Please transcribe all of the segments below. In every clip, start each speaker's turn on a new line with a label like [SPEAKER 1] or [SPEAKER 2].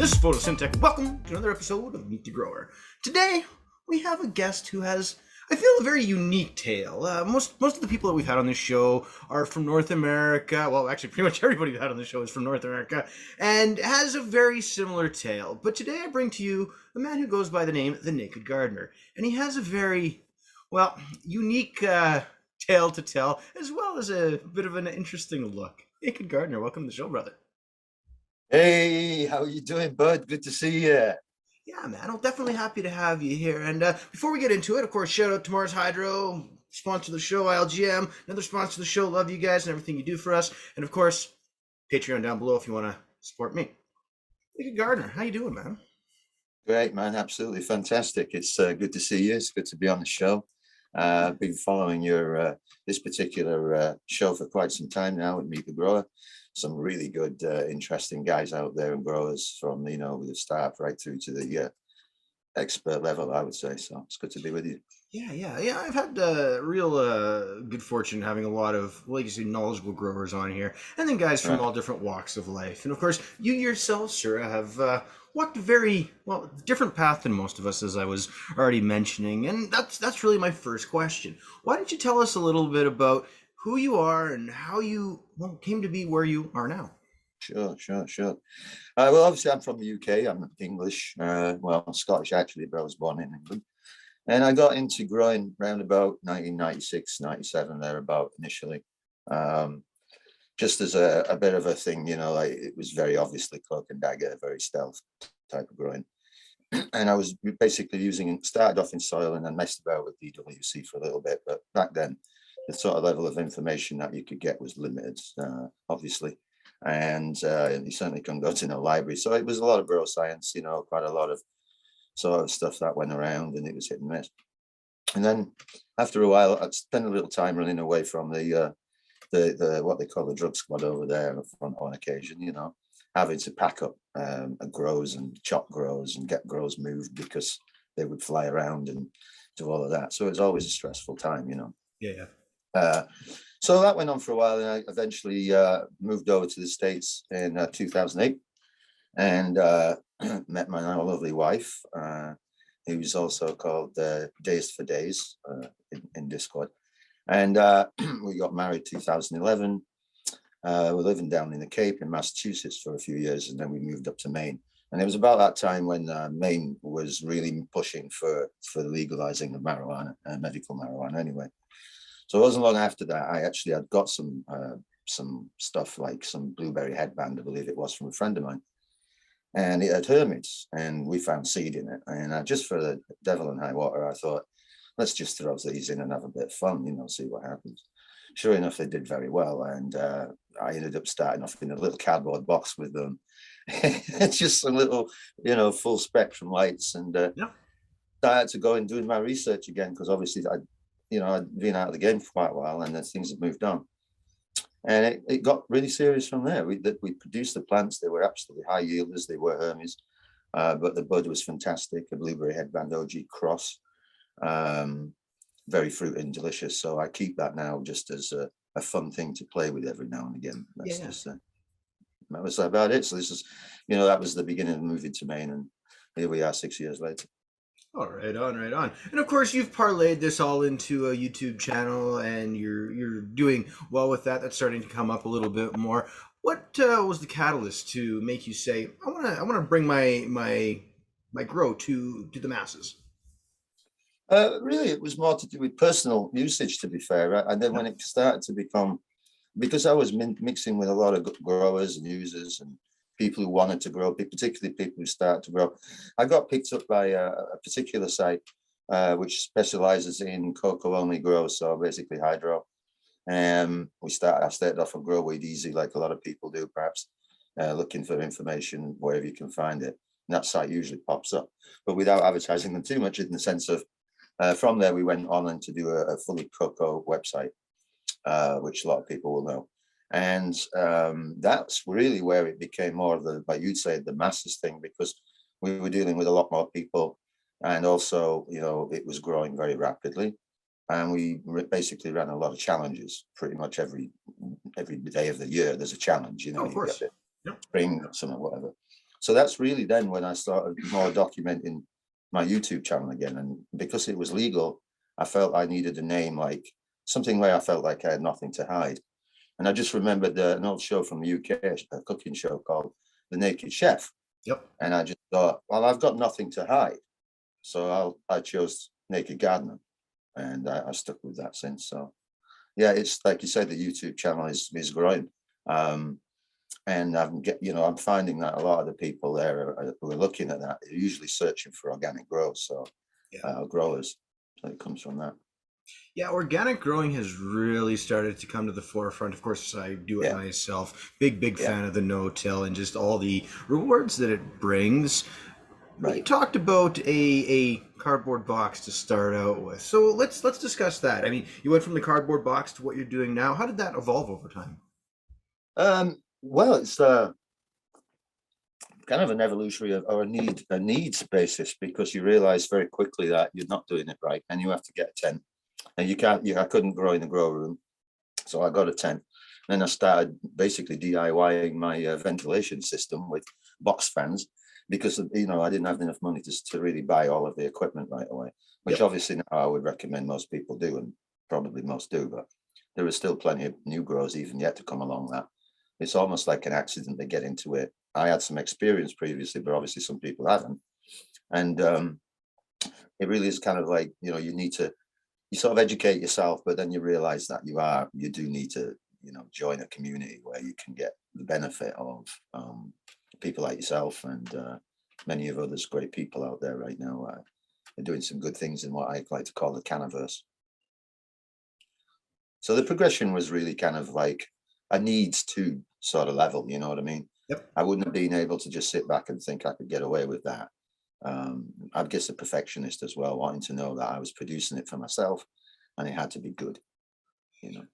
[SPEAKER 1] This is Photosynthetic. Welcome to another episode of Meet the Grower. Today, we have a guest who has, I feel, a very unique tale. Most of the people that we've had on this show are from North America. Well, actually, pretty much everybody we've had on this show is from North America, and has a very similar tale. But today I bring to you a man who goes by the name The Naked Gardener. And he has a very, well, unique tale to tell, as well as a bit of an interesting look. Naked Gardener, welcome to the show, brother.
[SPEAKER 2] Hey, how you doing, bud? Good to see you.
[SPEAKER 1] Yeah, man, I'm definitely happy to have you here. And before we get into it, of course, shout out to Mars Hydro, sponsor of the show, ILGM, another sponsor of the show. Love you guys and everything you do for us. And of course, Patreon down below if you want to support me. Naked Gardener, how you doing, man?
[SPEAKER 2] Great, man. Absolutely fantastic. It's good to see you. It's good to be on the show. I've been following your this particular show for quite some time now with Meet the Grower. Some really good, interesting guys out there and growers from, the start right through to the expert level, I would say. So it's good to be with you.
[SPEAKER 1] Yeah. I've had real good fortune having a lot of, like you say, knowledgeable growers on here, and then guys from
[SPEAKER 2] Right.
[SPEAKER 1] all different walks of life. And of course, you yourself, sir, have walked a very different path than most of us, as I was already mentioning. And that's really my first question. Why don't you tell us a little bit about who you are and how you came to be where you are now?
[SPEAKER 2] Sure. Well, obviously, I'm from the UK. I'm English. I'm Scottish actually, but I was born in England. And I got into growing around about 1996, 97, thereabout initially. Just as a bit of a thing, like it was very obviously cloak and dagger, very stealth type of growing. And I was basically started off in soil and then messed about with DWC for a little bit. But back then, the sort of level of information that you could get was limited, obviously. And you certainly couldn't go to no library. So it was a lot of grow science, quite a lot of sort of stuff that went around, and it was hit and miss. And then after a while, I'd spent a little time running away from the what they call the drug squad over there on occasion, having to pack up grows and chop grows and get grows moved because they would fly around and do all of that. So it was always a stressful time,
[SPEAKER 1] Yeah.
[SPEAKER 2] So that went on for a while, and I eventually moved over to the States in 2008 and met my now lovely wife, who's also called Days for Days in Discord. And we got married 2011. We're living down in the Cape in Massachusetts for a few years, and then we moved up to Maine. And it was about that time when Maine was really pushing for legalizing of marijuana, medical marijuana anyway. So it wasn't long after that, I actually had got some stuff like some blueberry headband, I believe it was, from a friend of mine. And it had hermits, and we found seed in it. And just for the devil and high water, I thought, let's just throw these in and have a bit of fun, see what happens. Sure enough, they did very well. And I ended up starting off in a little cardboard box with them. It's just some little, full spectrum lights. And I had to go and do my research again, because obviously I'd been out of the game for quite a while, and then things had moved on. And it got really serious from there. We produced the plants. They were absolutely high yielders. They were Hermes, but the bud was fantastic. A blueberry headband OG cross, very fruity and delicious. So I keep that now just as a fun thing to play with every now and again. That was about it. So this is, that was the beginning of moving to Maine, and here we are 6 years later.
[SPEAKER 1] Oh, right on. And of course, you've parlayed this all into a YouTube channel, and you're doing well with that. That's starting to come up a little bit more. What was the catalyst to make you say, I want to bring my grow to the masses?
[SPEAKER 2] Really, it was more to do with personal usage, to be fair. Right? And then when it started to become, because I was mixing with a lot of growers and users and people who wanted to grow, particularly people who started to grow. I got picked up by a particular site which specializes in cocoa-only grow, so basically hydro. I started off on Grow Weed Easy, like a lot of people do, perhaps, looking for information wherever you can find it. And that site usually pops up, but without advertising them too much, in the sense of, from there we went on and to do a fully cocoa website, which a lot of people will know. And that's really where it became more of like you'd say, the masses thing, because we were dealing with a lot more people, and also, it was growing very rapidly. And we basically ran a lot of challenges. Pretty much every day of the year, there's a challenge.
[SPEAKER 1] Of
[SPEAKER 2] You
[SPEAKER 1] course.
[SPEAKER 2] get it, spring, summer, whatever. So that's really then when I started more documenting my YouTube channel again. And because it was legal, I felt I needed a name, like something where I felt like I had nothing to hide. And I just remembered an old show from the UK, a cooking show called The Naked Chef.
[SPEAKER 1] Yep.
[SPEAKER 2] And I just thought, well, I've got nothing to hide. So I chose Naked Gardener, and I stuck with that since. So yeah, it's like you said, the YouTube channel is growing. And I'm finding that a lot of the people there who are looking at that are usually searching for organic growth. So growers, so it comes from that.
[SPEAKER 1] Yeah, organic growing has really started to come to the forefront. Of course, I do it myself. Big fan of the no-till and just all the rewards that it brings.
[SPEAKER 2] Right.
[SPEAKER 1] You talked about a cardboard box to start out with. So let's discuss that. I mean, you went from the cardboard box to what you're doing now. How did that evolve over time?
[SPEAKER 2] Well, it's kind of an evolutionary or a needs basis, because you realize very quickly that you're not doing it right, and you have to get a tent. And I couldn't grow in the grow room, so I got a tent. Then I started basically DIYing my ventilation system with box fans, because I didn't have enough money to really buy all of the equipment right away, which obviously now I would recommend most people do, and probably most do, but there is still plenty of new growers even yet to come along that. It's almost like an accident to get into it. I had some experience previously, but obviously some people haven't. And it really is kind of like, you sort of educate yourself, but then you realize that you do need to, join a community where you can get the benefit of people like yourself and many of others great people out there right now are doing some good things in what I like to call the Cannabis. So the progression was really kind of like a needs to sort of level, you know what I mean?
[SPEAKER 1] Yep.
[SPEAKER 2] I wouldn't have been able to just sit back and think I could get away with that. I guess a perfectionist as well, wanting to know that I was producing it for myself and it had to be good.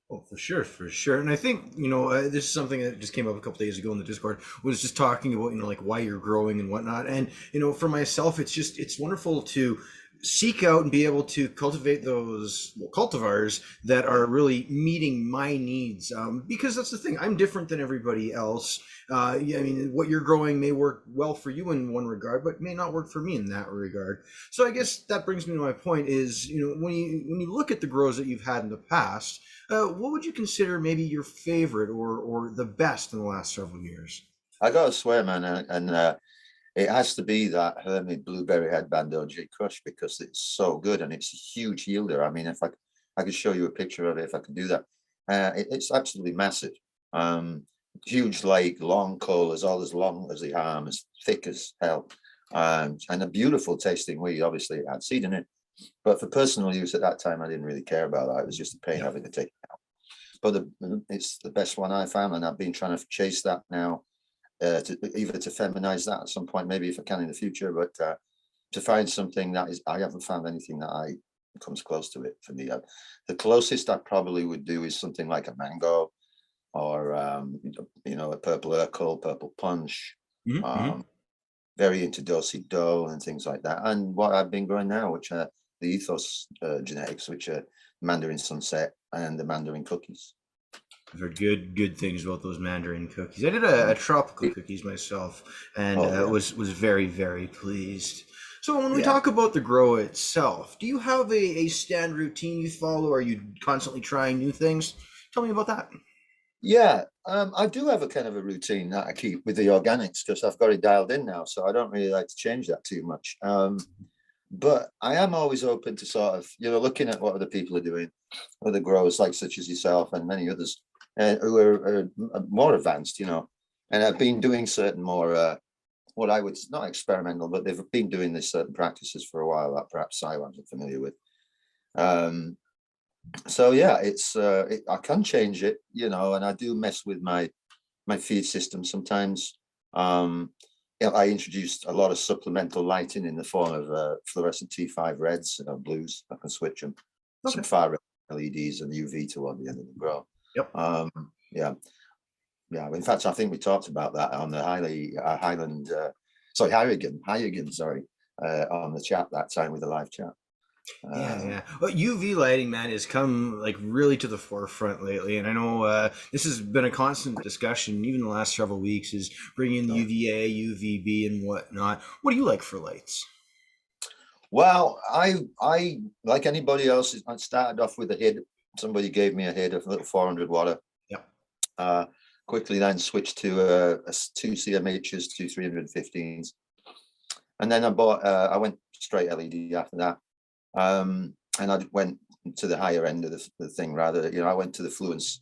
[SPEAKER 1] Oh, for sure. And I think, this is something that just came up a couple days ago in the Discord, was just talking about, like why you're growing and whatnot. And, for myself, it's wonderful to seek out and be able to cultivate those cultivars that are really meeting my needs. Because that's the thing, I'm different than everybody else. I mean, what you're growing may work well for you in one regard, but may not work for me in that regard. So I guess that brings me to my point is, when you look at the grows that you've had in the past, what would you consider maybe your favorite or the best in the last several years?
[SPEAKER 2] I gotta swear, man, and it has to be that Hermit Blueberry Headband OG Crush, because it's so good and it's a huge yielder. I mean, if I could show you a picture of it, if I could do that. It's absolutely massive. Huge, like long colas, all as long as the arm, as thick as hell, and a beautiful tasting weed. Obviously, it had seed in it, but for personal use at that time, I didn't really care about that. It was just a pain having to take it out. But it's the best one I found, and I've been trying to chase that now. To feminize that at some point, maybe if I can in the future, but to find something that is, I haven't found anything that comes close to it for me. The closest I probably would do is something like a mango, or a purple Urkel, purple punch.
[SPEAKER 1] Mm-hmm.
[SPEAKER 2] Very into do and things like that. And what I've been growing now, which are the Ethos genetics, which are Mandarin Sunset and the Mandarin cookies.
[SPEAKER 1] I've heard good things about those Mandarin cookies. I did a tropical cookies myself, and was very pleased. So when we talk about the grow itself, do you have a stand routine you follow? Are you constantly trying new things? Tell me about that.
[SPEAKER 2] Yeah, I do have a kind of a routine that I keep with the organics, because I've got it dialed in now, so I don't really like to change that too much. But I am always open to sort of, looking at what other people are doing, other growers like such as yourself and many others who are more advanced, and have been doing certain more, what I would, not experimental, but they've been doing this certain practices for a while that perhaps I wasn't familiar with. So yeah, it's I can change it, and I do mess with my feed system sometimes. I introduced a lot of supplemental lighting in the form of fluorescent T5 reds, blues. I can switch them. Some far red LEDs and UV toward the end of the grow.
[SPEAKER 1] Yep.
[SPEAKER 2] Yeah. In fact, I think we talked about that on the Highland, Hyrigan, on the chat that time with the live chat.
[SPEAKER 1] Yeah, yeah. Well, UV lighting, man, has come like really to the forefront lately, and I know this has been a constant discussion, even the last several weeks, is bringing in
[SPEAKER 2] So,
[SPEAKER 1] UVA, UVB, and whatnot. What do you like for lights?
[SPEAKER 2] well, I like anybody else. I started off with a head. Somebody gave me a head of a little 400 watt.
[SPEAKER 1] Yeah.
[SPEAKER 2] Quickly then switched to two CMHs, two 315s, and then I went straight LED after that. And I went to the higher end of the thing rather. I went to the Fluence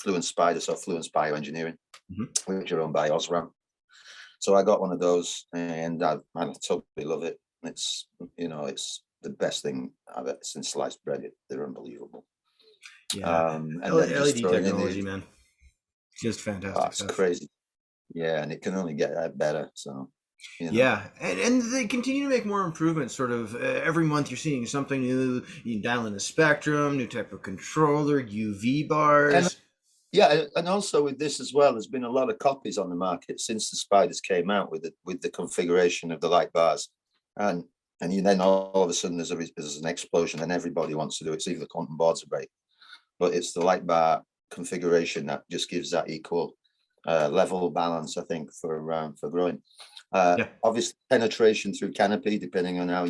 [SPEAKER 2] Fluence Spider, so Fluence Bioengineering,
[SPEAKER 1] Hmm.
[SPEAKER 2] which are owned by Osram. So I got one of those, and I totally love it. It's the best thing I've ever since sliced bread. They're unbelievable.
[SPEAKER 1] Yeah.
[SPEAKER 2] And then just
[SPEAKER 1] LED
[SPEAKER 2] throwing in
[SPEAKER 1] technology,
[SPEAKER 2] the,
[SPEAKER 1] man, just
[SPEAKER 2] oh,
[SPEAKER 1] fantastic
[SPEAKER 2] it's
[SPEAKER 1] stuff.
[SPEAKER 2] crazy. Yeah, and it can only get better. So, you know.
[SPEAKER 1] Yeah, and they continue to make more improvements. Sort of every month, you're seeing something new. You can dial in the spectrum, new type of controller, UV
[SPEAKER 2] And
[SPEAKER 1] bars.
[SPEAKER 2] yeah, and also with this as well, there's been a lot of copies on the market since the Spiders came out with the configuration of the light bars, and then all of a sudden there's an explosion, and everybody wants to do it. It's either the quantum boards are great, but it's the light bar configuration that just gives that equal level balance, I think, for growing.
[SPEAKER 1] Yeah.
[SPEAKER 2] Obviously, penetration through canopy, depending on how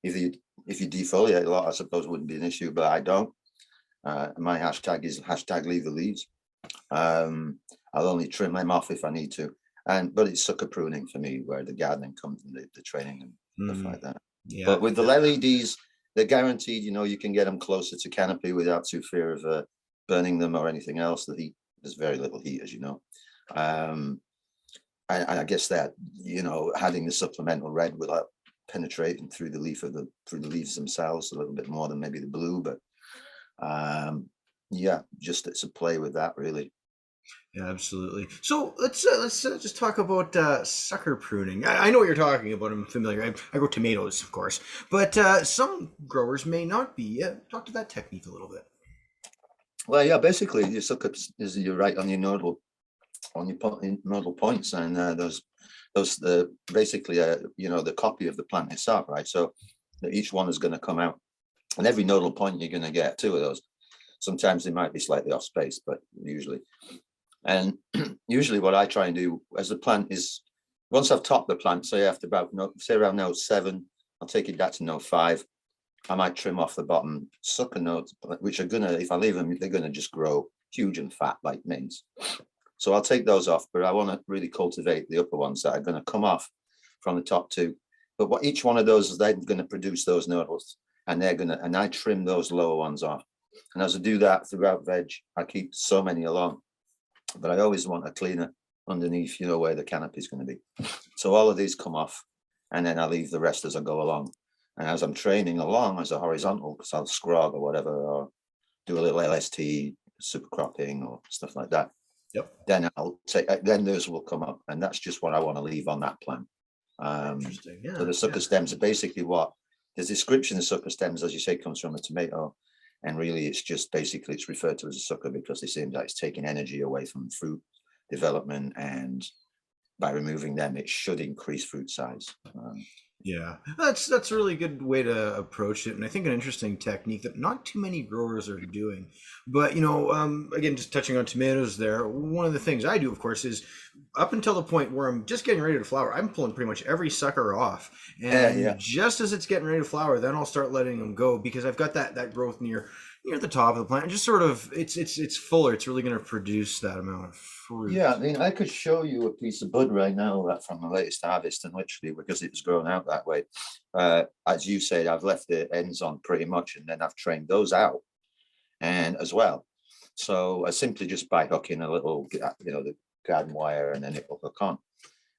[SPEAKER 2] if you defoliate a lot, I suppose wouldn't be an issue, but I don't. My hashtag is hashtag leave the leaves. I'll only trim them off if I need to. But it's sucker pruning for me, where the gardening comes and the training and stuff
[SPEAKER 1] Mm,
[SPEAKER 2] like that.
[SPEAKER 1] yeah.
[SPEAKER 2] But with the LEDs, they're guaranteed, you can get them closer to canopy without too fear of burning them or anything else. The heat, there's very little heat, as you know. I guess that, having the supplemental red without penetrating through the leaves themselves a little bit more than maybe the blue, but yeah, just it's a play with that, really.
[SPEAKER 1] Yeah, absolutely. So let's just talk about sucker pruning. I know what you're talking about. I'm familiar. I grow tomatoes, of course, but some growers may not be. Talk to that technique a little bit.
[SPEAKER 2] Well, yeah, basically your sucker is you're right on your nodal points, and those the basically the copy of the plant itself, right? So each one is going to come out, and every nodal point you're going to get two of those. Sometimes they might be slightly off space, but usually. And usually what I try and do as the plant is, once I've topped the plant, say after about, say around node 7, I'll take it back to node 5. I might trim off the bottom sucker nodes, which are gonna, if I leave them, they're gonna just grow huge and fat like mints. So I'll take those off, but I want to really cultivate the upper ones that are going to come off from the top two. But what each one of those is then going to produce those nodals, and I trim those lower ones off. And as I do that throughout veg, I keep so many along, but I always want a cleaner underneath, where the canopy is going to be. So all of these come off, and then I leave the rest as I go along. And as I'm training along as a horizontal, because I'll scrog or whatever, or do a little LST, super cropping or stuff like that.
[SPEAKER 1] Yep.
[SPEAKER 2] Then those will come up, and that's just what I want to leave on that plan.
[SPEAKER 1] Interesting. Yeah.
[SPEAKER 2] So the sucker stems are basically what the description of sucker stems, as you say, comes from a tomato. And really, it's referred to as a sucker because they seem that it's taking energy away from fruit development, and by removing them, it should increase fruit size.
[SPEAKER 1] Yeah, that's a really good way to approach it, and I think an interesting technique that not too many growers are doing. But again, just touching on tomatoes there, one of the things I do, of course, is up until the point where I'm just getting ready to flower, I'm pulling pretty much every sucker off, and
[SPEAKER 2] Yeah.
[SPEAKER 1] just as it's getting ready to flower, then I'll start letting them go because I've got that growth near the top of the plant. And just sort of, it's fuller. It's really going to produce that amount of fruit.
[SPEAKER 2] Yeah, I mean, I could show you a piece of bud right now that from the latest harvest, and literally because it was grown out that way. As you said, I've left the ends on pretty much, and then I've trained those out, and as well. So I simply just by hooking a little, the garden wire, and then it will hook on,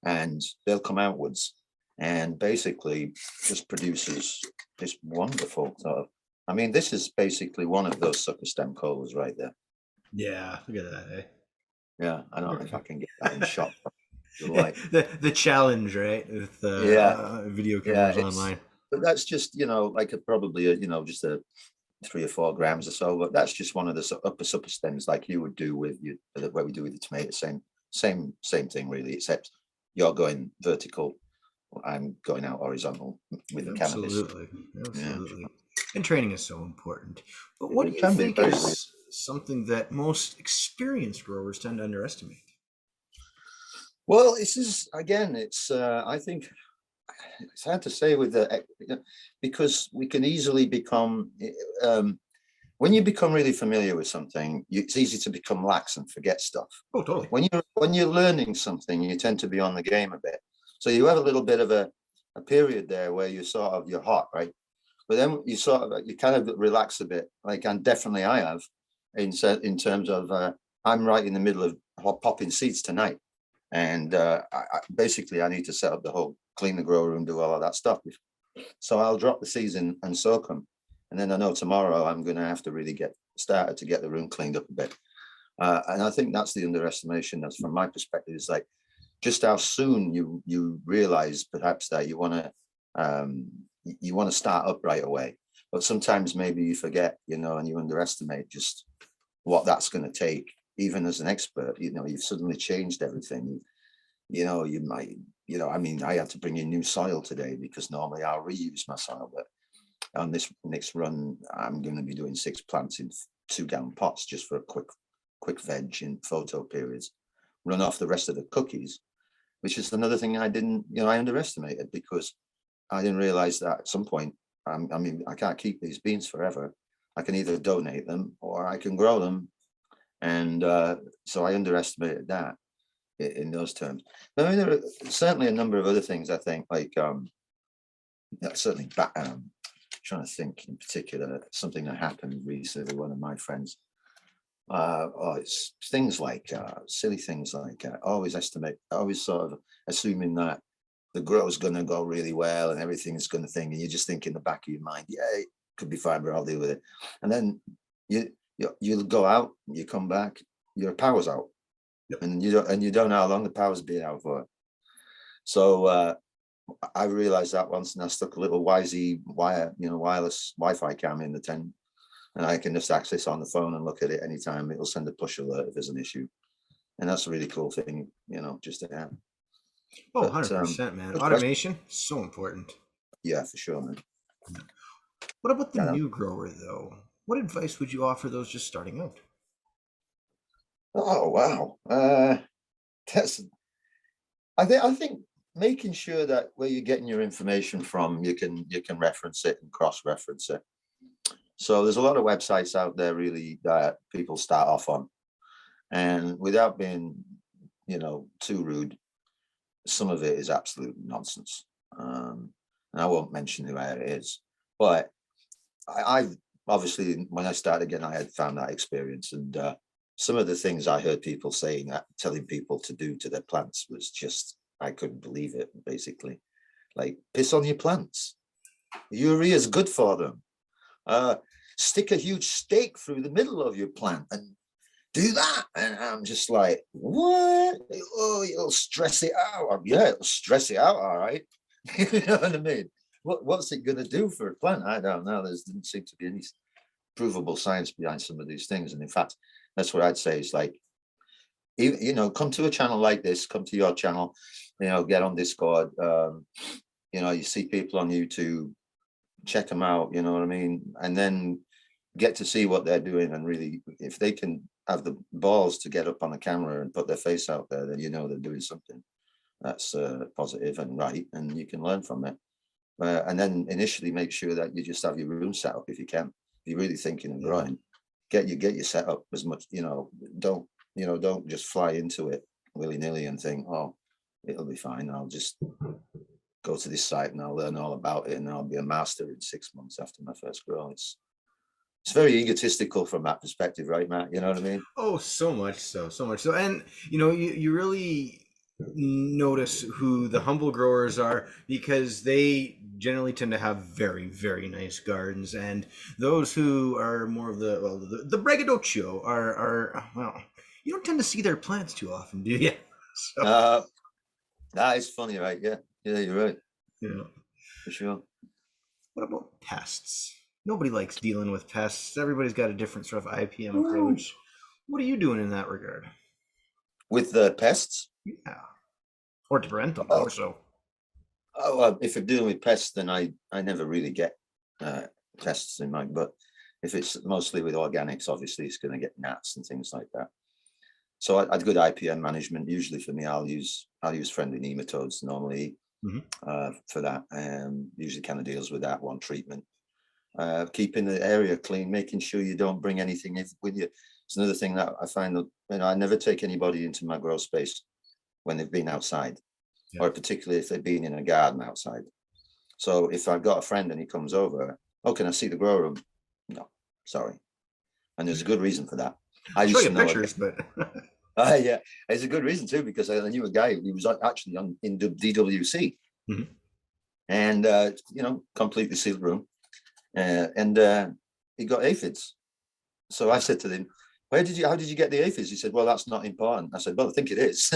[SPEAKER 2] and they'll come outwards, and basically just produces this wonderful sort of. I mean, this is basically one of those sucker stem colas right there.
[SPEAKER 1] Yeah, look at that. Eh?
[SPEAKER 2] Yeah, I don't know if I can get that in shot. Like
[SPEAKER 1] the challenge, right? With video cameras online.
[SPEAKER 2] But that's just like probably just a 3 or 4 grams or so. But that's just one of the upper super stems, like you would do with what we do with the tomato. Same thing really, except you're going vertical. I'm going out horizontal with the cannabis.
[SPEAKER 1] Absolutely.
[SPEAKER 2] Yeah,
[SPEAKER 1] absolutely. And training is so important. But what do
[SPEAKER 2] it
[SPEAKER 1] you
[SPEAKER 2] can be
[SPEAKER 1] think
[SPEAKER 2] very weird.
[SPEAKER 1] is something that most experienced growers tend to underestimate?
[SPEAKER 2] Well, this is again, it's I think it's hard to say with because we can easily become when you become really familiar with something, it's easy to become lax and forget stuff.
[SPEAKER 1] Oh, totally.
[SPEAKER 2] When you're learning something, you tend to be on the game a bit. So you have a little bit of a period there where you sort of you're hot, right? But then you kind of relax a bit, like, and definitely I have in terms of I'm right in the middle of popping seeds tonight, and basically I need to set up the whole clean the grow room, do all of that stuff. So I'll drop the seeds in and soak them, and then I know tomorrow I'm going to have to really get started to get the room cleaned up a bit. And I think that's the underestimation. That's from my perspective. Is like just how soon you realize perhaps that you want to start up right away, but sometimes maybe you forget, and you underestimate just what that's going to take. Even as an expert, you've suddenly changed everything. You might, I mean, I had to bring in new soil today because normally I'll reuse my soil, but on this next run, I'm going to be doing 6 plants in 2-gallon pots just for a quick veg in photo periods, run off the rest of the cookies, which is another thing I underestimated because I didn't realize that at some point, I mean, I can't keep these beans forever. I can either donate them or I can grow them. And so I underestimated that in those terms. But I mean, there are certainly a number of other things I think, like certainly trying to think in particular, something that happened recently with one of my friends. It's things like silly things like always sort of assuming that the grow's going to go really well and everything's going to thing, and you just think in the back of your mind, yeah, it could be fine, but I'll deal with it. And then you'll go out, you come back, your power's out,
[SPEAKER 1] Yep.
[SPEAKER 2] and you don't know how long the power's been out for. So I realized that once, and I stuck a little Wisey wireless Wi-Fi cam in the tent, and I can just access on the phone and look at it anytime. It'll send a push alert if there's an issue, and that's a really cool thing, just to have.
[SPEAKER 1] Oh,
[SPEAKER 2] But
[SPEAKER 1] 100%, man. Automation, so important.
[SPEAKER 2] yeah, for sure, man.
[SPEAKER 1] What about the
[SPEAKER 2] Yeah.
[SPEAKER 1] new grower, though? What advice would you offer those just starting out?
[SPEAKER 2] Oh wow. That's I think making sure that where you're getting your information from, you can reference it and cross-reference it. So there's a lot of websites out there really that people start off on, and without being, too rude, some of it is absolute nonsense. And I won't mention who it is, but I've obviously, when I started again, I had found that experience, and some of the things I heard people saying, telling people to do to their plants was just, I couldn't believe it. Basically, like, piss on your plants. Urea is good for them. Stick a huge stake through the middle of your plant and do that. And I'm just like, what? Oh, it'll stress it out. Yeah, it'll stress it out. All right. You know what I mean? What's it going to do for a plant? I don't know. There didn't seem to be any provable science behind some of these things. And in fact, that's what I'd say is like, come to a channel like this, come to your channel, get on Discord. You see people on YouTube, check them out, you know what I mean? And then get to see what they're doing, and really, if they can have the balls to get up on the camera and put their face out there, then they're doing something that's positive and right, and you can learn from it. And then initially make sure that you just have your room set up if you can. If you're really thinking of growing, get your set up as much, don't just fly into it willy-nilly and think, oh, it'll be fine. I'll just go to this site and I'll learn all about it and I'll be a master in 6 months after my first grow. It's very egotistical from that perspective, right, Matt? You know what I mean?
[SPEAKER 1] Oh, so much so, so much so. And, you really notice who the humble growers are because they generally tend to have very, very nice gardens. And those who are more of the braggadocio are, well, you don't tend to see their plants too often, do you? So,
[SPEAKER 2] That is funny, right? Yeah, you're right.
[SPEAKER 1] yeah.
[SPEAKER 2] For sure.
[SPEAKER 1] What about pests? Nobody likes dealing with pests. Everybody's got a different sort of IPM
[SPEAKER 2] Ooh.
[SPEAKER 1] approach. What are you doing in that regard?
[SPEAKER 2] With the pests?
[SPEAKER 1] Yeah. Or to prevent them,
[SPEAKER 2] Oh,
[SPEAKER 1] more so.
[SPEAKER 2] if you're dealing with pests, then I never really get pests in mind, but if it's mostly with organics, obviously it's going to get gnats and things like that. So I good IPM management. Usually for me, I'll use friendly nematodes normally for that. Usually kind of deals with that one treatment. Keeping the area clean, making sure you don't bring anything with you. It's another thing that I find that, you know, I never take anybody into my grow space when they've been outside, or particularly if they've been in a garden outside. So if I've got a friend and he comes over, oh, can I see the grow room? No, sorry. And there's a good reason for that. I
[SPEAKER 1] show you pictures, but
[SPEAKER 2] yeah, it's a good reason too, because I knew a guy who was actually in DWC, and you know, completely sealed room, and he got aphids. So I said to him, how did you get the aphids? He said, well, that's not important. I said, well, I think it is.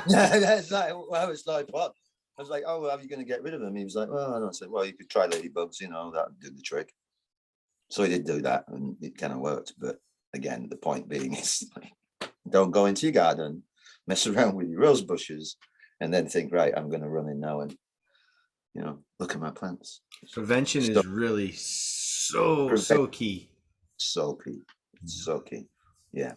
[SPEAKER 2] That's like, well, it's not important. I was like, oh, well, how are you going to get rid of them? He was like, well, and I said, well, you could try ladybugs, you know, that would do the trick. So he did do that, and it kind of worked. But again, the point being is, like, don't go into your garden, mess around with your rose bushes, and then think, right, I'm going to run in now and, you know, look at my plants.
[SPEAKER 1] Prevention is really so key.
[SPEAKER 2] So key. So key. Yeah.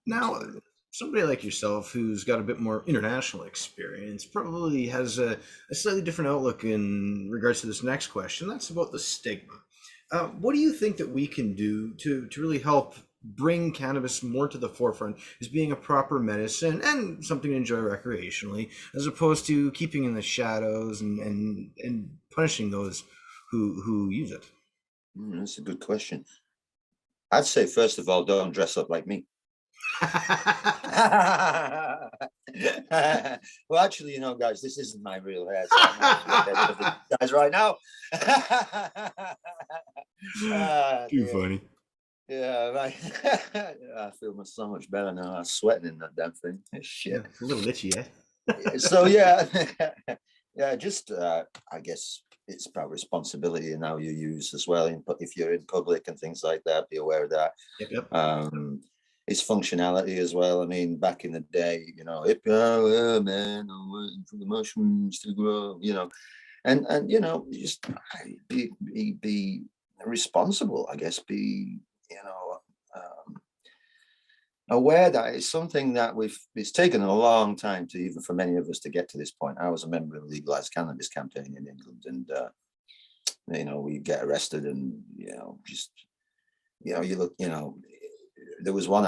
[SPEAKER 1] Now,
[SPEAKER 2] Absolutely.
[SPEAKER 1] somebody like yourself who's got a bit more international experience probably has a slightly different outlook in regards to this next question. That's about the stigma. What do you think that we can do to really help bring cannabis more to the forefront as being a proper medicine and something to enjoy recreationally, as opposed to keeping in the shadows and punishing those who use it?
[SPEAKER 2] That's a good question. I'd say, first of all, don't dress up like me. Well, actually, you know, guys, this isn't my real hair. So I'm guys right now.
[SPEAKER 1] Too funny.
[SPEAKER 2] Yeah, right. I feel so much better now. I'm sweating in that damn thing. Shit.
[SPEAKER 1] Yeah, a little itchy, eh?
[SPEAKER 2] So yeah, yeah. Just I guess it's about responsibility and how you use as well. But if you're in public and things like that, be aware of that.
[SPEAKER 1] Yep.
[SPEAKER 2] It's functionality as well. I mean, back in the day, you know, yeah, man, I'm waiting for the mushrooms to grow, you know, and you know, just be responsible, I guess, be, you know, aware that it's something that it's taken a long time to, even for many of us, to get to this point. I was a member of the legalized cannabis campaign in England, and you know, we get arrested, and you know, just, you know, you look, you know, there was one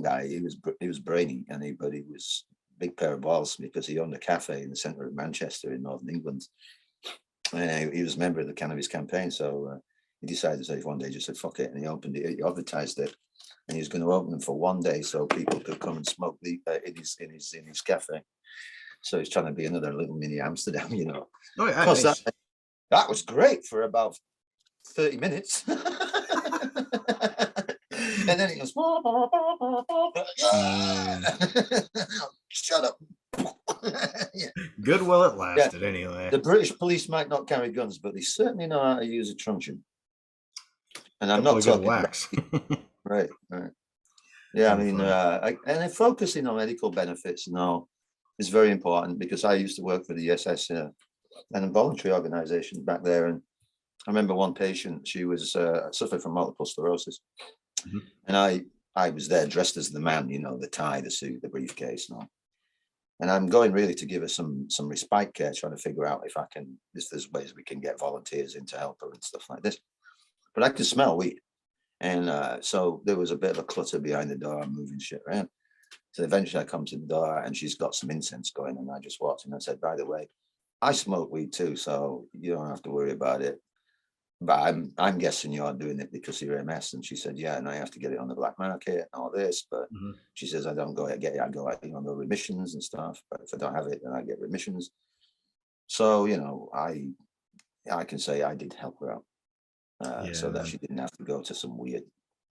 [SPEAKER 2] guy, he was brainy, but he was a big pair of balls, because he owned a cafe in the centre of Manchester in northern England, and he was a member of the cannabis campaign. So he decided to say, one day, just said fuck it, and he opened it, he advertised it, and he was going to open them for one day so people could come and smoke in his cafe. So he's trying to be another little mini Amsterdam, you know.
[SPEAKER 1] Oh yeah,
[SPEAKER 2] Of course,
[SPEAKER 1] nice.
[SPEAKER 2] that was great for about 30 minutes. And then he goes, shut up. Yeah.
[SPEAKER 1] Good while it lasted, anyway.
[SPEAKER 2] The British police might not carry guns, but they certainly know how to use a truncheon. And I'm not talking
[SPEAKER 1] wax.
[SPEAKER 2] Right. Yeah, I mean, and focusing on medical benefits now is very important, because I used to work for the ESS and a voluntary organization back there, and I remember one patient, she was suffered from multiple sclerosis, and I was there dressed as the man, you know, the tie, the suit, the briefcase, and all. And I'm going really to give her some respite care, trying to figure out if there's ways we can get volunteers in to help her and stuff like this. But I could smell weed. And so there was a bit of a clutter behind the door, moving shit around. So eventually I come to the door, and she's got some incense going, and I just walked in and said, by the way, I smoke weed too, so you don't have to worry about it. But I'm guessing you're doing it because you're MS. And she said, yeah, and I have to get it on the black market and all this. But she says, I don't go get it. I go, you know, no remissions and stuff. But if I don't have it, then I get remissions. So, you know, I can say I did help her out, so that she didn't have to go to some weird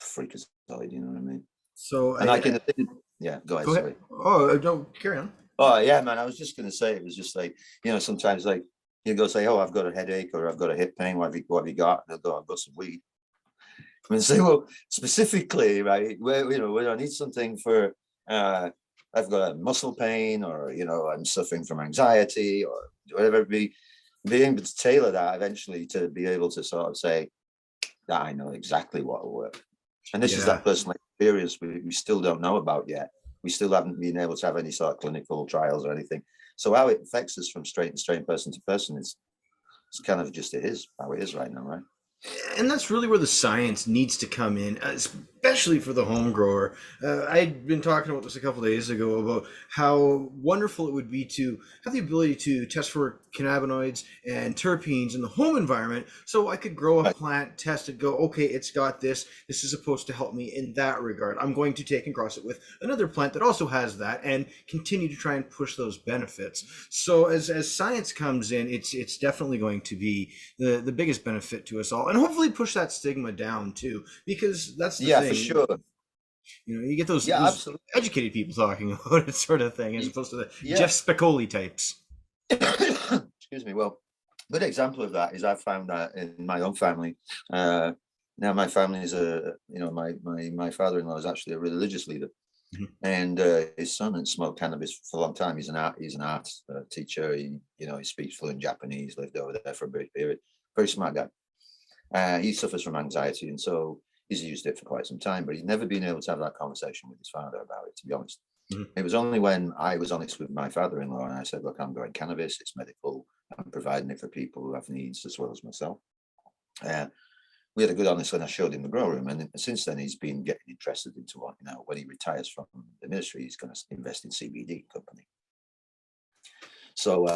[SPEAKER 2] freakazoid, you know what I mean?
[SPEAKER 1] So,
[SPEAKER 2] and yeah, go ahead. Sorry.
[SPEAKER 1] Oh, don't carry on.
[SPEAKER 2] Oh yeah, man. I was just gonna say, it was just like, you know, sometimes like you go say, oh, I've got a headache, or I've got a hip pain. What have you got? And they'll go, I've got some weed. And say, well, specifically, right? Where, you know, when I need something for, I've got a muscle pain, or, you know, I'm suffering from anxiety, or whatever it be. being able to tailor that eventually to be able to sort of say that I know exactly what will work. And this is
[SPEAKER 1] Yeah.
[SPEAKER 2] that personal experience we still don't know about yet. We still haven't been able to have any sort of clinical trials or anything. So how it affects us from strain person to person is it's kind of just it is how it is right now, right?
[SPEAKER 1] And that's really where the science needs to come in, especially for the home grower. I'd been talking about this a couple days ago about how wonderful it would be to have the ability to test for cannabinoids and terpenes in the home environment, so I could grow a
[SPEAKER 2] Right.
[SPEAKER 1] plant, test it, go, okay, it's got this. This is supposed to help me in that regard. I'm going to take and cross it with another plant that also has that, and continue to try and push those benefits. So as science comes in, it's definitely going to be the biggest benefit to us all, and hopefully push that stigma down too, because that's the
[SPEAKER 2] Yeah,
[SPEAKER 1] thing.
[SPEAKER 2] for sure.
[SPEAKER 1] You know, you get those
[SPEAKER 2] Yeah, absolutely.
[SPEAKER 1] educated people talking about it, sort of thing, as opposed to the
[SPEAKER 2] Yeah.
[SPEAKER 1] Jeff Spicoli types.
[SPEAKER 2] Excuse me. Well, good example of that is I found that in my own family. Now my family is my father-in-law is actually a religious leader,
[SPEAKER 1] Mhm.
[SPEAKER 2] and his son had smoked cannabis for a long time. He's an art teacher. He speaks fluent Japanese. Lived over there for a brief period. Very smart guy. He suffers from anxiety, and so he's used it for quite some time. But he's never been able to have that conversation with his father about it. To be honest,
[SPEAKER 1] Mhm.
[SPEAKER 2] it was only when I was honest with my father-in-law and I said, "Look, I'm growing cannabis. It's medical. I'm providing it for people who have needs as well as myself." Uh, we had a good honest when I showed him the grow room, and since then he's been getting interested into what when he retires from the ministry, he's going to invest in CBD company. So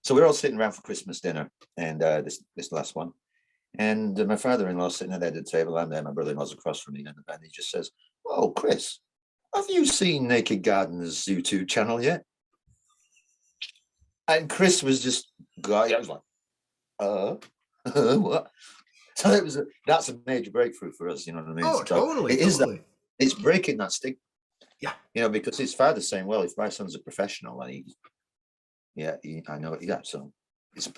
[SPEAKER 2] so we're all sitting around for Christmas dinner, and this last one, and my father-in-law sitting at the head of the table. I'm there, my brother-in-law's across from me, and he just says, "Oh, Chris, have you seen Naked Gardeners YouTube channel yet?" And Chris was just I was like, what? So that's a major breakthrough for us, you know what I mean?
[SPEAKER 1] Oh,
[SPEAKER 2] So
[SPEAKER 1] totally,
[SPEAKER 2] it is that
[SPEAKER 1] totally.
[SPEAKER 2] it's breaking that stigma,
[SPEAKER 1] Yeah.
[SPEAKER 2] because his father's saying, "Well, if my son's a professional," and I know, yeah. So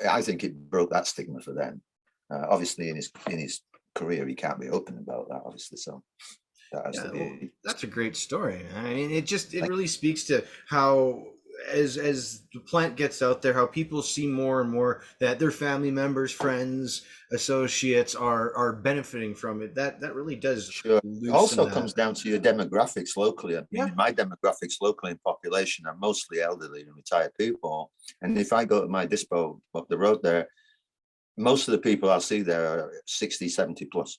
[SPEAKER 2] I think it broke that stigma for them. Obviously, in his career, he can't be open about that, obviously. So that has to
[SPEAKER 1] Yeah, well,
[SPEAKER 2] be.
[SPEAKER 1] that's a great story. I mean, it really speaks to how as the plant gets out there, how people see more and more that their family members, friends, associates are benefiting from it. That really does
[SPEAKER 2] Sure. It
[SPEAKER 1] loosen
[SPEAKER 2] also
[SPEAKER 1] that.
[SPEAKER 2] comes down to your demographics locally. I mean,
[SPEAKER 1] Yeah.
[SPEAKER 2] in my demographics locally in population are mostly elderly and retired people. And if I go to my dispo up the road there, most of the people I see there are 60, 70 plus.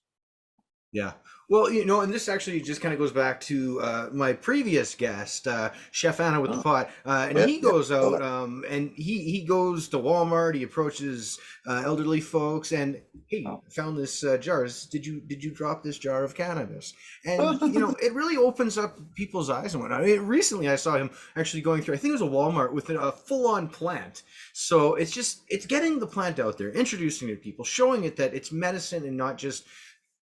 [SPEAKER 1] Yeah. Well, you know, and this actually just kind of goes back to my previous guest, Chef Anna with the
[SPEAKER 2] Oh,
[SPEAKER 1] pot, and
[SPEAKER 2] yeah,
[SPEAKER 1] he
[SPEAKER 2] yeah.
[SPEAKER 1] goes
[SPEAKER 2] All
[SPEAKER 1] out
[SPEAKER 2] that.
[SPEAKER 1] and he goes to Walmart. He approaches elderly folks, and hey,
[SPEAKER 2] Oh.
[SPEAKER 1] I found this jar. Did you drop this jar of cannabis? And you know, it really opens up people's eyes and whatnot. I mean, recently, I saw him actually going through. I think it was a Walmart with a full-on plant. So it's getting the plant out there, introducing it to people, showing it that it's medicine and not just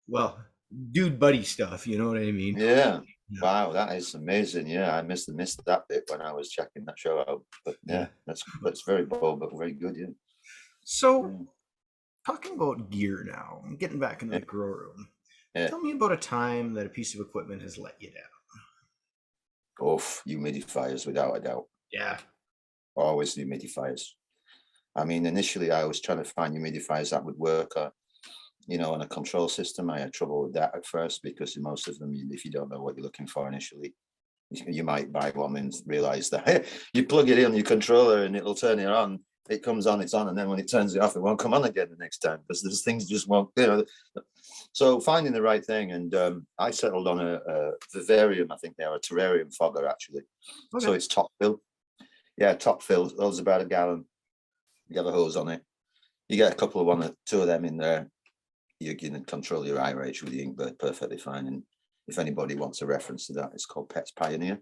[SPEAKER 1] well dude buddy stuff, you know what I mean?
[SPEAKER 2] Yeah.
[SPEAKER 1] Yeah.
[SPEAKER 2] Wow, that is amazing. Yeah, I missed that bit when I was checking that show out. But
[SPEAKER 1] Yeah.
[SPEAKER 2] yeah, that's very bold, but very good. Yeah.
[SPEAKER 1] So
[SPEAKER 2] Yeah.
[SPEAKER 1] talking about gear now, getting back into
[SPEAKER 2] Yeah.
[SPEAKER 1] the grow room.
[SPEAKER 2] Yeah.
[SPEAKER 1] Tell me about a time that a piece of equipment has let you down.
[SPEAKER 2] Oof, humidifiers without a doubt.
[SPEAKER 1] Yeah.
[SPEAKER 2] Always humidifiers. I mean, initially I was trying to find humidifiers that would work, on a control system. I had trouble with that at first because in most of them, if you don't know what you're looking for initially, you might buy one and realize that hey, you plug it in your controller and it'll turn it on. It comes on, it's on, and then when it turns it off, it won't come on again the next time because there's things just won't. So finding the right thing, and I settled on a vivarium. I think they are a terrarium fogger actually.
[SPEAKER 1] Okay.
[SPEAKER 2] So it's top fill. Yeah, top fill. Those about a gallon. You have a hose on it. You get a couple of two of them in there. You can control your eye rate with the Inkbird perfectly fine. And if anybody wants a reference to that, it's called Pests Pioneer.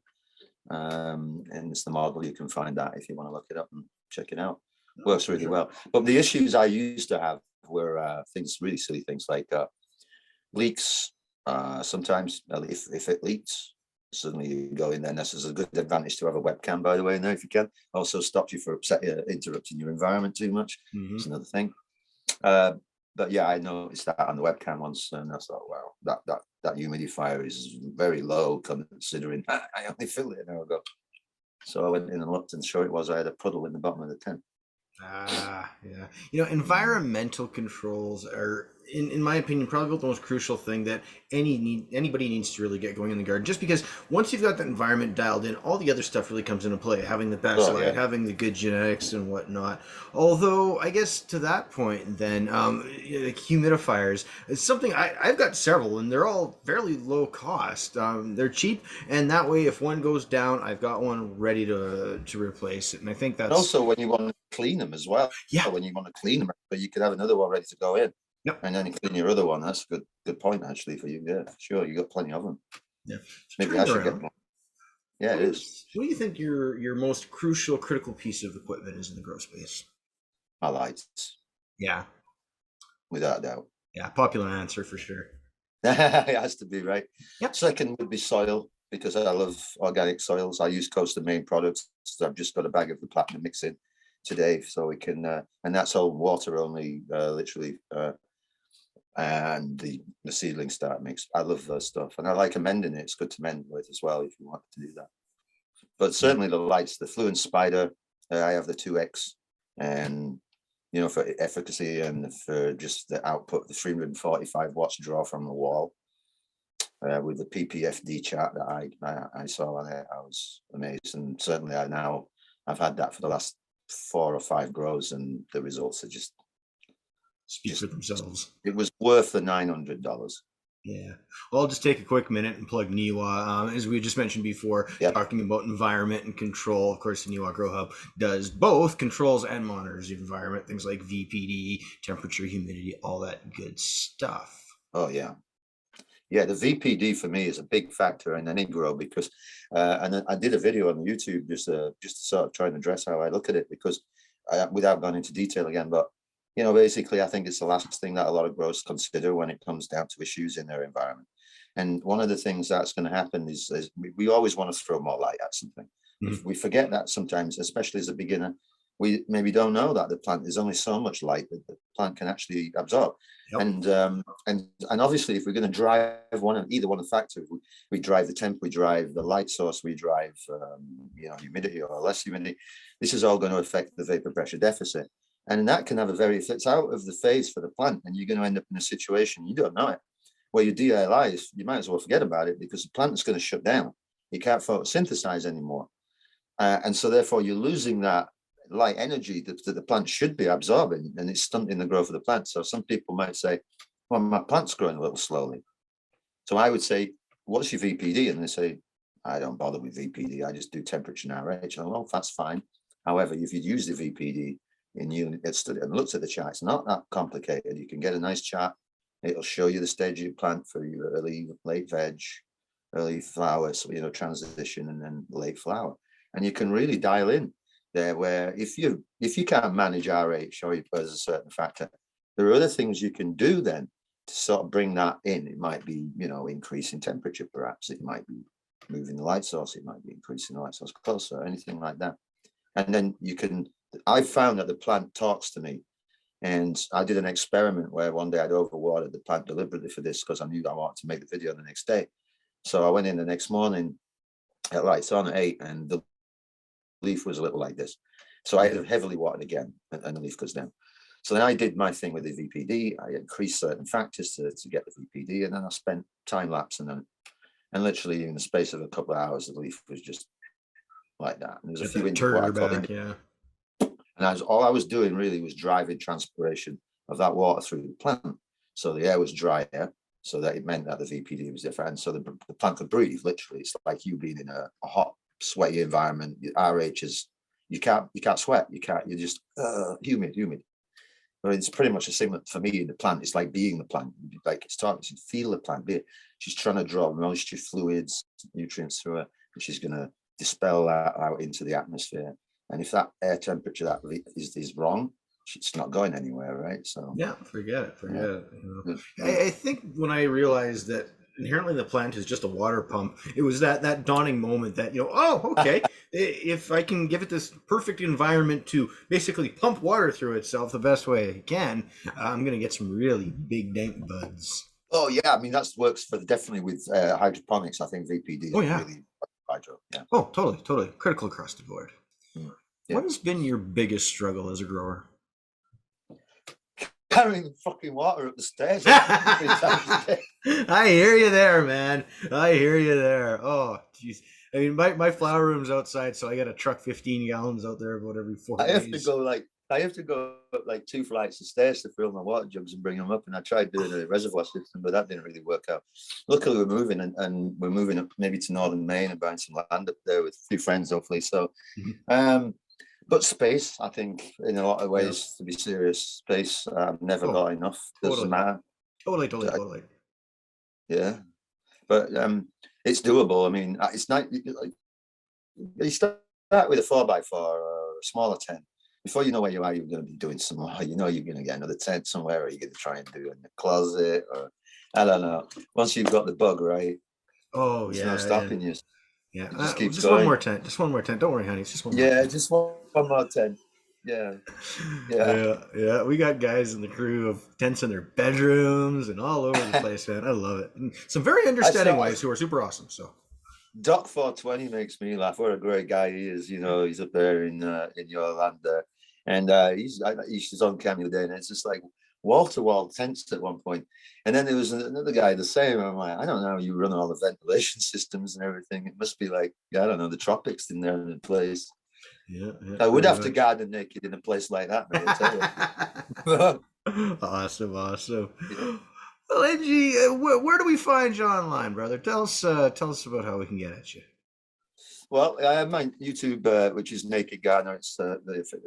[SPEAKER 2] And it's the model. You can find that if you want to look it up and check it out. Works really well. But the issues I used to have were things, really silly things like leaks. Sometimes if it leaks, suddenly you go in there. And this is a good advantage to have a webcam, by the way, now if you can. Also stops you from interrupting your environment too much.
[SPEAKER 1] Mm-hmm.
[SPEAKER 2] It's another thing. But yeah, I noticed that on the webcam once, and I thought, wow, that humidifier is very low considering I only filled it an hour ago. So I went in and looked, and sure it was. I had a puddle in the bottom of the tin.
[SPEAKER 1] Yeah. You know, environmental controls are, in my opinion, probably the most crucial thing that anybody needs to really get going in the garden. Just because once you've got that environment dialed in, all the other stuff really comes into play. Having the best
[SPEAKER 2] Oh
[SPEAKER 1] light,
[SPEAKER 2] yeah.
[SPEAKER 1] having the good genetics and whatnot. Although, I guess to that point, then like humidifiers is something I've got several, and they're all fairly low cost. They're cheap, and that way, if one goes down, I've got one ready to replace it. And I think
[SPEAKER 2] And
[SPEAKER 1] that's
[SPEAKER 2] also when you want to clean them as well,
[SPEAKER 1] yeah.
[SPEAKER 2] when you want to clean them, but you could have another one ready to go in,
[SPEAKER 1] Yep.
[SPEAKER 2] and then you clean your other one. That's a good point actually for you. Yeah, sure, you got plenty of them.
[SPEAKER 1] Yeah. So
[SPEAKER 2] Maybe
[SPEAKER 1] turn
[SPEAKER 2] I
[SPEAKER 1] it
[SPEAKER 2] should get
[SPEAKER 1] around.
[SPEAKER 2] one. Yeah, it is.
[SPEAKER 1] What do you think your most crucial, critical piece of equipment is in the grow space?
[SPEAKER 2] My lights,
[SPEAKER 1] Yeah.
[SPEAKER 2] without a doubt.
[SPEAKER 1] Yeah. Popular answer for sure.
[SPEAKER 2] It has to be right.
[SPEAKER 1] Yep.
[SPEAKER 2] Second would be soil because I love organic soils. I use Coast of Maine products. So I've just got a bag of the platinum mixing today, so we can, and that's all water only, literally, and the seedling start mix. I love those stuff, and I like amending it. It's good to mend with as well if you want to do that. But
[SPEAKER 1] Yeah.
[SPEAKER 2] certainly the lights, the Fluent Spider, I have the 2X, and for efficacy and for just the output, the 345 watts draw from the wall. With the PPFD chart that I saw on it, I was amazed. And certainly I've had that for the last 4 or 5 grows, and the results are
[SPEAKER 1] Speak for themselves.
[SPEAKER 2] it was worth the $900.
[SPEAKER 1] Yeah. Well, I'll just take a quick minute and plug Niwa. As we just mentioned before,
[SPEAKER 2] Yep.
[SPEAKER 1] talking about environment and control. Of course, the Niwa Grow Hub does both controls and monitors the environment, things like VPD, temperature, humidity, all that good stuff.
[SPEAKER 2] Oh yeah. Yeah, the VPD for me is a big factor in any grow because, and I did a video on YouTube just to sort of try and address how I look at it because, without going into detail again, but basically I think it's the last thing that a lot of growers consider when it comes down to issues in their environment. And one of the things that's going to happen is we always want to throw more light at something.
[SPEAKER 1] Mhm.
[SPEAKER 2] We forget that sometimes, especially as a beginner, we maybe don't know that the plant, there's only so much light that the plant can actually absorb.
[SPEAKER 1] Yep.
[SPEAKER 2] And obviously, if we're going to drive either one of the factors, we drive the temp, we drive the light source, we drive humidity or less humidity. This is all going to affect the vapor pressure deficit, and that can have if it's out of the phase for the plant, and you're going to end up in a situation you don't know it, where your DLI is, you might as well forget about it because the plant is going to shut down. You can't photosynthesize anymore, and so therefore you're losing that light energy that the plant should be absorbing, and it's stunting the growth of the plant. So some people might say, well, my plant's growing a little slowly. So I would say, what's your VPD? And they say, I don't bother with VPD. I just do temperature and RH. And well, that's fine. However, if you use the VPD and you and looked at the chart, it's not that complicated. You can get a nice chart. It'll show you the stage of your plant for your early, late veg, early flowers, transition, and then late flower. And you can really dial in there where if you can't manage RH or as a certain factor, there are other things you can do then to sort of bring that in. It might be, increasing temperature, perhaps. It might be moving the light source. It might be increasing the light source closer, anything like that. And then I found that the plant talks to me. And I did an experiment where one day I'd overwatered the plant deliberately for this because I knew I wanted to make the video the next day. So I went in the next morning at lights on at 8, and the leaf was a little like this. So I had heavily watered again, and the leaf goes down. So then I did my thing with the VPD. I increased certain factors to get the VPD, and then I spent time lapse, and literally in the space of a couple of hours, the leaf was just like that. And there's a few what I call
[SPEAKER 1] yeah.
[SPEAKER 2] And all I was doing really was driving transpiration of that water through the plant. So the air was drier, so that it meant that the VPD was different. And so the plant could breathe, literally. It's like you being in a hot, sweaty environment. RH is, you can't sweat. You're just humid. But it's pretty much a similar for me in the plant. It's like being the plant. Like it's talking, you feel the plant. She's trying to draw moisture, fluids, nutrients through her, and she's going to dispel that out into the atmosphere. And if that air temperature that is wrong, it's not going anywhere, right? So
[SPEAKER 1] yeah, forget it.
[SPEAKER 2] Yeah.
[SPEAKER 1] I think when I realized that inherently the plant is just a water pump, it was that dawning moment that okay, if I can give it this perfect environment to basically pump water through itself the best way it can, I'm gonna get some really big dank buds.
[SPEAKER 2] Oh yeah, I mean that works for definitely with hydroponics. I think VPD is
[SPEAKER 1] Oh yeah.
[SPEAKER 2] really hydro. Yeah.
[SPEAKER 1] Oh, totally critical across the board.
[SPEAKER 2] Mm. Yeah.
[SPEAKER 1] What has been your biggest struggle as a grower?
[SPEAKER 2] Carrying the fucking water up the stairs 3 times a day.
[SPEAKER 1] I hear you there, man. I hear you there. Oh, jeez. I mean, my flower room's outside, so I got to truck 15 gallons out there about every 4 days.
[SPEAKER 2] I have to go up like 2 flights of stairs to fill my water jugs and bring them up. And I tried doing a reservoir system, but that didn't really work out. Luckily, we're moving and we're moving up maybe to northern Maine and buying some land up there with a few friends, hopefully. So, but space, I think, in a lot of ways, to be serious, space, I've never got enough. Doesn't matter.
[SPEAKER 1] Totally.
[SPEAKER 2] Yeah, but it's doable. I mean, it's not. You start with a 4x4 or a smaller tent. Before you know where you are, you're going to be doing some more. You know you're going to get another tent somewhere, or you're going to try and do it in the closet, or I don't know. Once you've got the bug right, there's no stopping you.
[SPEAKER 1] Yeah,
[SPEAKER 2] it just keeps
[SPEAKER 1] just
[SPEAKER 2] going.
[SPEAKER 1] Just one more tent. Don't worry, honey. It's just one more.
[SPEAKER 2] Yeah, just one more tent. Yeah.
[SPEAKER 1] Yeah. We got guys in the crew of tents in their bedrooms and all over the place, man. I love it. And some very understanding wives who are super awesome. So
[SPEAKER 2] Doc 420 makes me laugh. What a great guy he is. You know, he's up there in your land there. And he's on camera day, and it's just like wall-to-wall tents at one point. And then there was another guy the same. I'm like, I don't know how you run all the ventilation systems and everything. It must be like, I don't know, the tropics in there in the place.
[SPEAKER 1] Yeah,
[SPEAKER 2] I would have to garden naked in a place like that, I
[SPEAKER 1] tell you. Awesome. Yeah. Well, Angie, where do we find you online, brother? Tell us about how we can get at you.
[SPEAKER 2] Well, I have my YouTube, which is Naked Gardener. It's the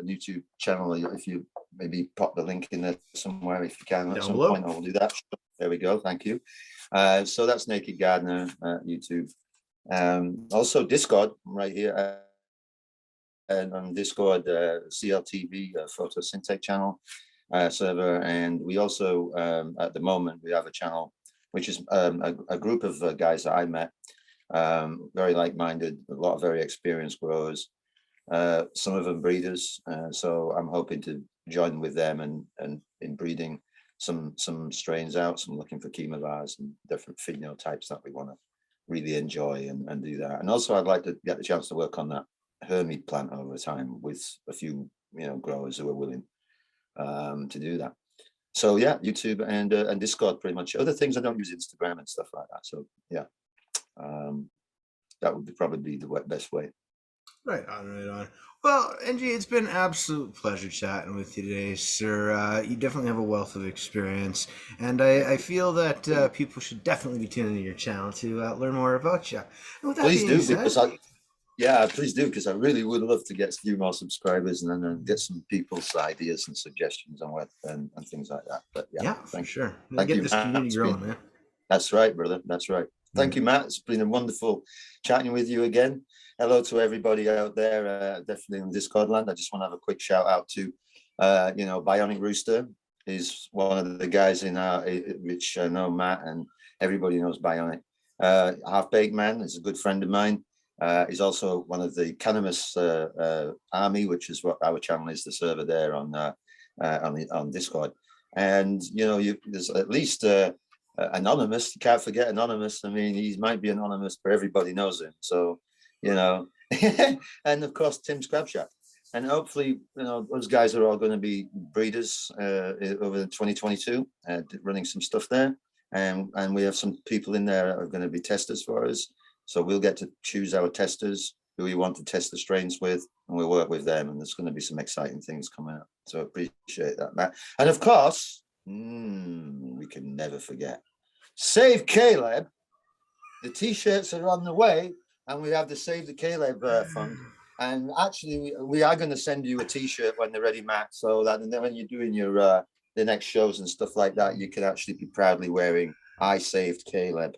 [SPEAKER 2] YouTube channel. If you maybe pop the link in there somewhere, if you can, at some point, I will do that. There we go. Thank you. So that's Naked Gardener YouTube. Also Discord right here. And on Discord, CLTV photosynthetic channel server. And we also, at the moment, we have a channel, which is a group of guys that I met. Very like-minded, a lot of very experienced growers, some of them breeders. So I'm hoping to join with them and in breeding some strains out. So I'm looking for chemovars and different phenotypes that we want to really enjoy and do that. And also I'd like to get the chance to work on that hermit plant over time with a few growers who are willing to do that. So yeah, YouTube and Discord pretty much. Other things I don't use Instagram and stuff like that. So yeah. That would probably be the best way.
[SPEAKER 1] Right on. Well, Angie, it's been an absolute pleasure chatting with you today, sir. You definitely have a wealth of experience, and I feel that people should definitely be tuning into your channel to learn more about you. And with that
[SPEAKER 2] please
[SPEAKER 1] being
[SPEAKER 2] do,
[SPEAKER 1] said,
[SPEAKER 2] please do, because I really would love to get a few more subscribers and then get some people's ideas and suggestions on what and things like that. But
[SPEAKER 1] for sure.
[SPEAKER 2] Thank you.
[SPEAKER 1] Get this community growing, man.
[SPEAKER 2] That's right, brother. That's right. Thank you, Matt. It's been a wonderful chatting with you again. Hello to everybody out there, definitely in Discord land. I just want to have a quick shout out to, Bionic Rooster is one of the guys in our, which I know Matt and everybody knows Bionic. Half Baked Man is a good friend of mine. He's also one of the Cannabis army, which is what our channel is, the server there on Discord. And there's at least Anonymous. You can't forget Anonymous. I mean, he might be anonymous, but everybody knows him. So, and of course Tim's Crab Shack. And hopefully, those guys are all going to be breeders over 2022, running some stuff there. And we have some people in there that are going to be testers for us. So we'll get to choose our testers who we want to test the strains with, and we'll work with them. And there's going to be some exciting things coming up. So I appreciate that, Matt. And of course, we can never forget. Save Caleb. The t-shirts are on the way, and we have the Save the Caleb fund. And actually, we are going to send you a t-shirt when they're ready, Matt, so that when you're doing your the next shows and stuff like that, you can actually be proudly wearing "I Saved Caleb."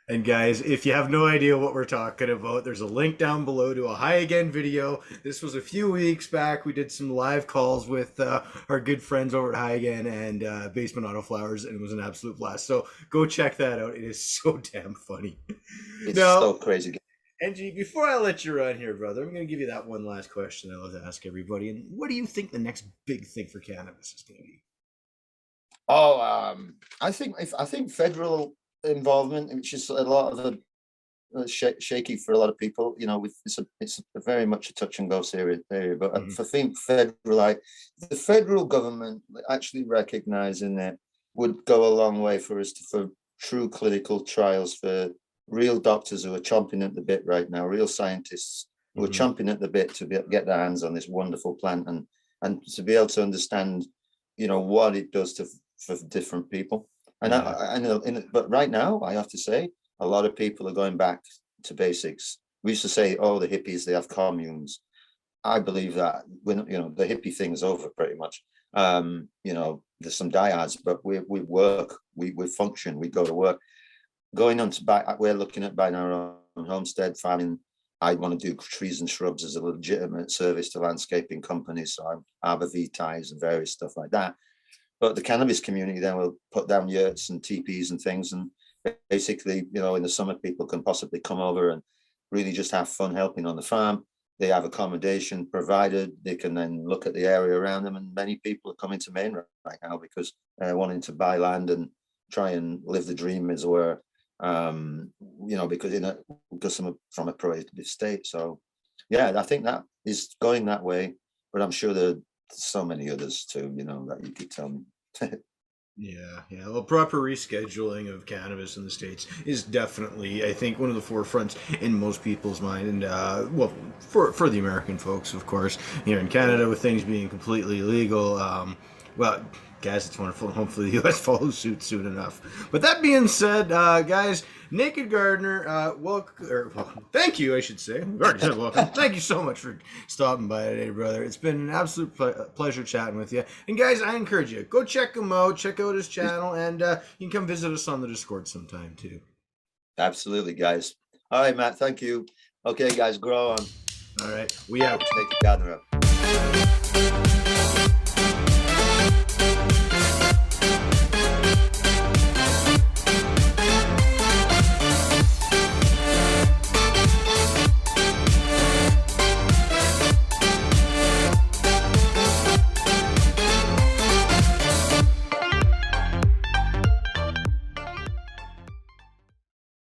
[SPEAKER 1] And guys, if you have no idea what we're talking about, there's a link down below to a Hi Again video. This was a few weeks back. We did some live calls with our good friends over at Hi Again and Basement Auto Flowers, and it was an absolute blast. So go check that out. It is so damn funny.
[SPEAKER 2] It's so crazy.
[SPEAKER 1] Angie, before I let you run here, brother, I'm going to give you that one last question I love to ask everybody. And what do you think the next big thing for cannabis is going to be?
[SPEAKER 2] I think federal involvement, which is a lot of the shaky for a lot of people. You know, it's a very much a touch and go area. But for the federal government actually recognizing it would go a long way for us for true clinical trials for real doctors who are chomping at the bit right now, real scientists who are chomping at the bit to get their hands on this wonderful plant and to be able to understand, you know, what it does for different people. And I know, but right now, I have to say, a lot of people are going back to basics. We used to say, oh, the hippies, they have communes. I believe that when, you know, the hippie thing is over pretty much. You know, there's some diehards, but we work, we function, we go to work. Going on to we're looking at buying our own homestead, farming. I want to do trees and shrubs as a legitimate service to landscaping companies. So I'm arbor vitae and various stuff like that. But the cannabis community then will put down yurts and teepees and things. And basically, you know, in the summer, people can possibly come over and really just have fun helping on the farm. They have accommodation provided. They can then look at the area around them. And many people are coming to Maine right now because they're wanting to buy land and try and live the dream, as it were. You know, because I'm from a prohibited state. So yeah, I think that is going that way, but I'm sure there's so many others too, you know, that you could tell me.
[SPEAKER 1] Yeah. Well, proper rescheduling of cannabis in the States is definitely, I think, one of the forefronts in most people's mind. And, well, for the American folks, of course, here in Canada, with things being completely illegal, well, guys, it's wonderful. Hopefully the U.S. follows suit soon enough. But that being said, guys, Naked Gardener, thank you, I should say. We've already said welcome. Thank you so much for stopping by today, brother. It's been an absolute pleasure chatting with you. And guys, I encourage you, go check him out, check out his channel, and you can come visit us on the Discord sometime too.
[SPEAKER 2] Absolutely, guys. All right, Matt, thank you. Okay, guys, grow on.
[SPEAKER 1] All right, we out.
[SPEAKER 2] Naked Gardener up.